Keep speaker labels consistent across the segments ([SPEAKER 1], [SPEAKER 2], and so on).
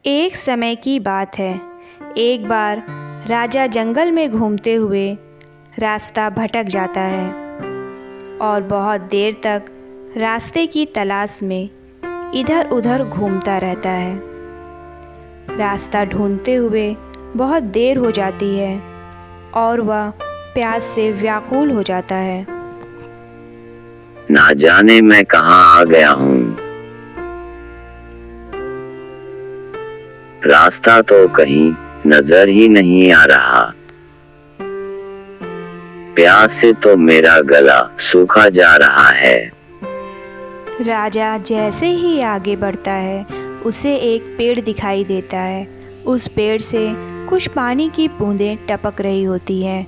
[SPEAKER 1] एक समय की बात है। एक बार राजा जंगल में घूमते हुए रास्ता भटक जाता है और बहुत देर तक रास्ते की तलाश में इधर उधर घूमता रहता है। रास्ता ढूंढते हुए बहुत देर हो जाती है और वह प्यास से व्याकुल हो जाता है।
[SPEAKER 2] ना जाने मैं कहाँ आ गया हूँ। रास्ता तो कहीं नजर ही नहीं आ रहा। प्यास से तो मेरा गला सूखा जा रहा है।
[SPEAKER 1] राजा जैसे ही आगे बढ़ता है उसे एक पेड़ दिखाई देता है। उस पेड़ से कुछ पानी की बूंदें टपक रही होती हैं।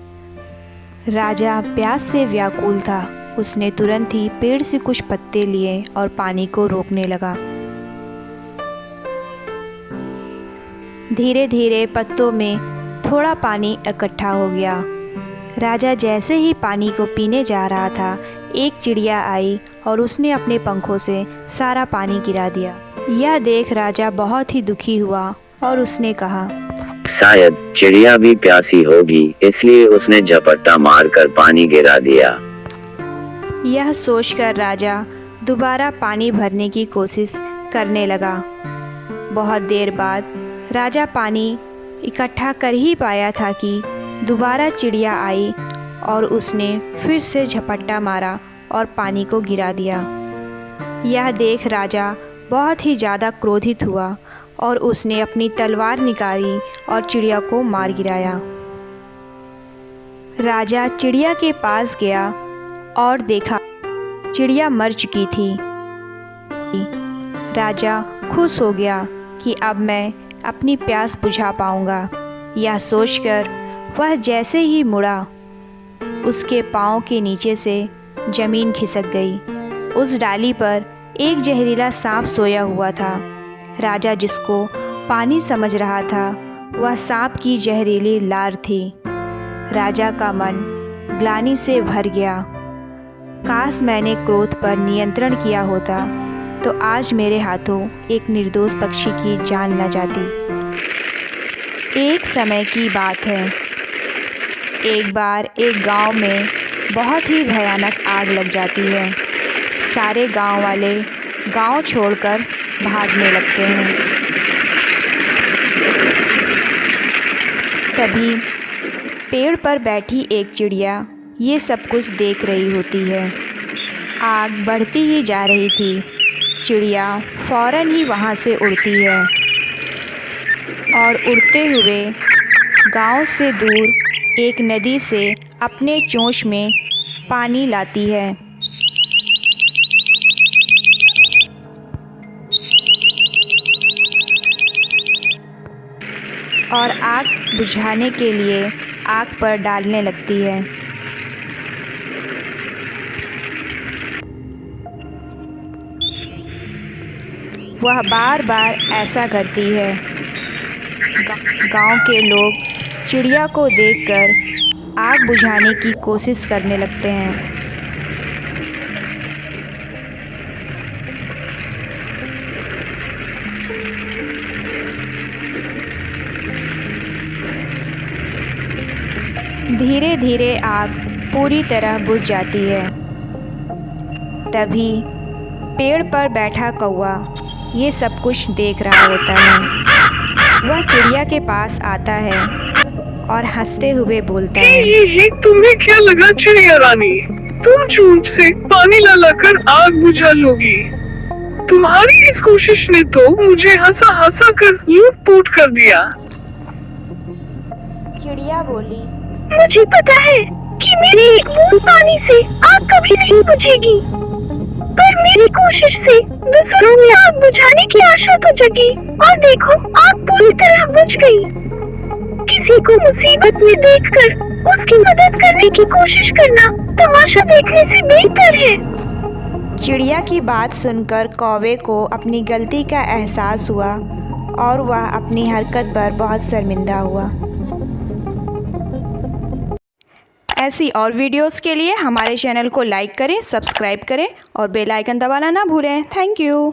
[SPEAKER 1] राजा प्यास से व्याकुल था। उसने तुरंत ही पेड़ से कुछ पत्ते लिए और पानी को रोकने लगा। धीरे धीरे पत्तों में थोड़ा पानी इकट्ठा हो गया। राजा जैसे ही पानी को पीने जा रहा था, एक चिड़िया आई और उसने अपने पंखों से सारा पानी गिरा दिया। यह देख राजा बहुत ही दुखी हुआ और उसने कहा,
[SPEAKER 2] शायद चिड़िया भी प्यासी होगी, इसलिए उसने झपट्टा मारकर पानी गिरा दिया।
[SPEAKER 1] यह सोचकर राजा दोबारा पानी भरने की कोशिश करने लगा। बहुत देर बाद राजा पानी इकट्ठा कर ही पाया था कि दोबारा चिड़िया आई और उसने फिर से झपट्टा मारा और पानी को गिरा दिया। यह देख राजा बहुत ही ज़्यादा क्रोधित हुआ और उसने अपनी तलवार निकाली और चिड़िया को मार गिराया। राजा चिड़िया के पास गया और देखा चिड़िया मर चुकी थी। राजा खुश हो गया कि अब मैं अपनी प्यास बुझा पाऊंगा। यह सोचकर वह जैसे ही मुड़ा, उसके पाँव के नीचे से ज़मीन खिसक गई। उस डाली पर एक जहरीला सांप सोया हुआ था। राजा जिसको पानी समझ रहा था, वह सांप की जहरीली लार थी। राजा का मन ग्लानि से भर गया। काश मैंने क्रोध पर नियंत्रण किया होता तो आज मेरे हाथों एक निर्दोष पक्षी की जान न जाती। एक समय की बात है। एक बार एक गांव में बहुत ही भयानक आग लग जाती है। सारे गांव वाले गांव छोड़कर भागने लगते हैं। तभी पेड़ पर बैठी एक चिड़िया ये सब कुछ देख रही होती है। आग बढ़ती ही जा रही थी। चिड़िया फौरन ही वहाँ से उड़ती है और उड़ते हुए गांव से दूर एक नदी से अपने चोंच में पानी लाती है। और आग बुझाने के लिए आग पर डालने लगती है। वह बार बार ऐसा करती है। गांव के लोग चिड़िया को देखकर आग बुझाने की कोशिश करने लगते हैं। धीरे धीरे आग पूरी तरह बुझ जाती है। तभी पेड़ पर बैठा कौवा ये सब कुछ देख रहा होता है। वह चिड़िया के पास आता है और हंसते हुए बोलता है,
[SPEAKER 3] तुम्हें क्या लगा चिड़िया रानी? तुम चोंच से पानी ला कर आग बुझा लोगी। तुम्हारी इस कोशिश ने तो मुझे हंसा हंसा कर लूट-पोट कर दिया।
[SPEAKER 1] चिड़िया बोली,
[SPEAKER 4] मुझे पता है कि मेरे एक बूंद पानी से आग कभी नहीं बुझेगी, पर मेरी कोशिश से दूसरों में आग बुझाने की आशा तो जगी और देखो आग पूरी तरह बुझ गई। किसी को मुसीबत में देखकर उसकी मदद करने की कोशिश करना तमाशा देखने से बेहतर है।
[SPEAKER 1] चिड़िया की बात सुनकर कौवे को अपनी गलती का एहसास हुआ और वह अपनी हरकत पर बहुत शर्मिंदा हुआ। ऐसी और वीडियोस के लिए हमारे चैनल को लाइक करें, सब्सक्राइब करें और बेल आइकन दबाना ना भूलें। Thank you.